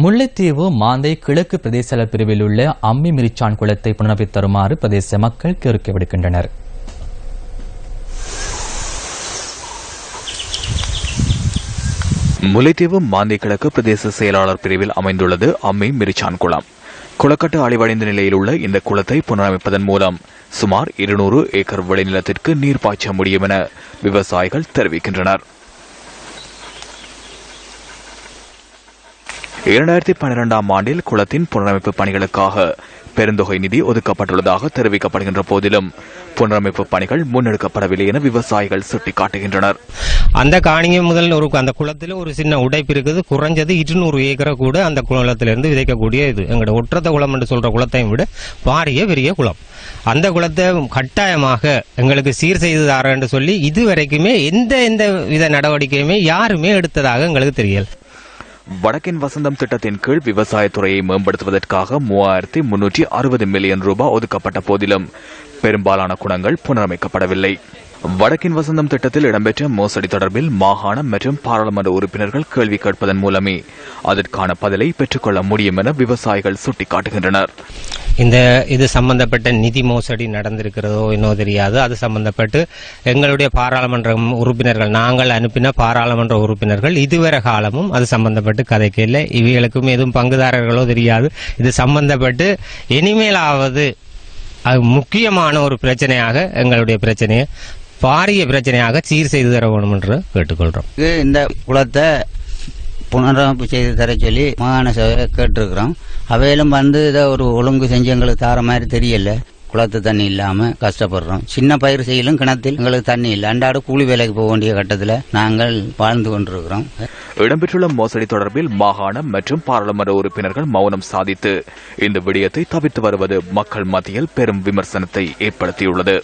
முல்லைத்தீவு மாந்தை கிழக்கு பிரதேச பிரிவில் உள்ள அம்மி மிரிச்சான் குளத்தை புனரமைத்து தருமாறு பிரதேச மக்கள் கோரிக்கை விடுக்கின்றனர். முல்லைத்தீவு மாந்தை கிழக்கு பிரதேச செயலாளர் பிரிவில் அமைந்துள்ளது அம்மி மிரிச்சான் குளம். குளக்கட்டு அழிவடைந்த நிலையில் உள்ள இந்த குளத்தை புனரமைப்பதன் மூலம் சுமார் 200 ஏக்கர் விளைநிலத்திற்கு நீர் பாய்ச்ச முடியும் என விவசாயிகள் தெரிவிக்கின்றனர். 2012ஆம் ஆண்டில் குளத்தின் புனரமைப்பு பணிகளுக்காக பெருந்தொகை நிதி ஒதுக்கப்பட்டுள்ளதாக தெரிவிக்கப்படுகின்ற போதிலும் புனரமைப்பு பணிகள் முன்னெடுக்கப்படவில்லை என விவசாயிகள் சுட்டிக்காட்டுகின்றனர். அந்த காணிகை முதல் அந்த குளத்தில் ஒரு சின்ன உடைப்பு இருக்குது. குறைஞ்சது 200 ஏக்கரை கூட அந்த குளத்திலிருந்து விதைக்கக்கூடிய இது எங்களோட ஒற்றத்த குளம் என்று சொல்ற குளத்தையும் விட பாரிய பெரிய குளம். அந்த குளத்தை கட்டாயமாக எங்களுக்கு சீர் செய்து தார என்று சொல்லி இதுவரைக்குமே எந்த வித நடவடிக்கையுமே யாருமே எடுத்ததாக எங்களுக்கு தெரியல. வடக்கின் வசந்தம் திட்டத்தின் கீழ் விவசாயத்துறையை மேம்படுத்துவதற்காக 3360 மில்லியன் ரூபாய் ஒதுக்கப்பட்ட போதிலும் பெரும்பாலான குளங்கள் புனரமைக்கப்படவில்லை. வடக்கின் வசந்தம் திட்டத்தில் இடம்பெற்ற மோசடி தொடர்பில் மாகாணம் மற்றும் பாராளுமன்ற உறுப்பினர்கள் கேள்வி கேட்பதன் மூலமே அதற்கான பதிலை பெற்றுக்கொள்ள முடியும் என விவசாயிகள் சுட்டிக்காட்டுகின்றனர். இது சம்பந்தப்பட்ட நிதி மோசடி நடந்திருக்கிறதோ என்னோ தெரியாது. அது சம்பந்தப்பட்டு எங்களுடைய பாராளுமன்ற உறுப்பினர்கள், நாங்கள் அனுப்பின பாராளுமன்ற உறுப்பினர்கள் இதுவரை காலமும் அது சம்பந்தப்பட்டு கதைக்கல. இவைகளுக்கும் எதுவும் பங்குதாரர்களோ தெரியாது. இது சம்பந்தப்பட்டு இனிமேலாவது அது முக்கியமான ஒரு பிரச்சனையாக எங்களுடைய பிரச்சனையை பாரிய பிரச்சனையாக சீர் செய்து தர வேண்டும் என்று கேட்டுக்கொள்றோம். இந்த குளத்தை புனரமைப்பு செய்து தர சொல்லி மாகாண சபையை கேட்டிருக்கிறோம். அவையிலும் இதை ஒரு ஒழுங்கு செஞ்சு எங்களுக்கு தார மாதிரி தெரியல. குளத்து தண்ணி இல்லாம கஷ்டப்படுறோம். சின்ன பயிர் செய்யலும் கிணத்தில் எங்களுக்கு தண்ணி இல்லை. அன்றாட கூலி வேலைக்கு போக வேண்டிய கட்டத்தில் நாங்கள் வாழ்ந்து கொண்டிருக்கிறோம். இடம்பெற்றுள்ள மோசடி தொடர்பில் மாகாணம் மற்றும் பாராளுமன்ற உறுப்பினர்கள் மௌனம் சாதித்து இந்த விடயத்தை தவிர்த்து வருவது மக்கள் மத்தியில் பெரும் விமர்சனத்தை ஏற்படுத்தியுள்ளது.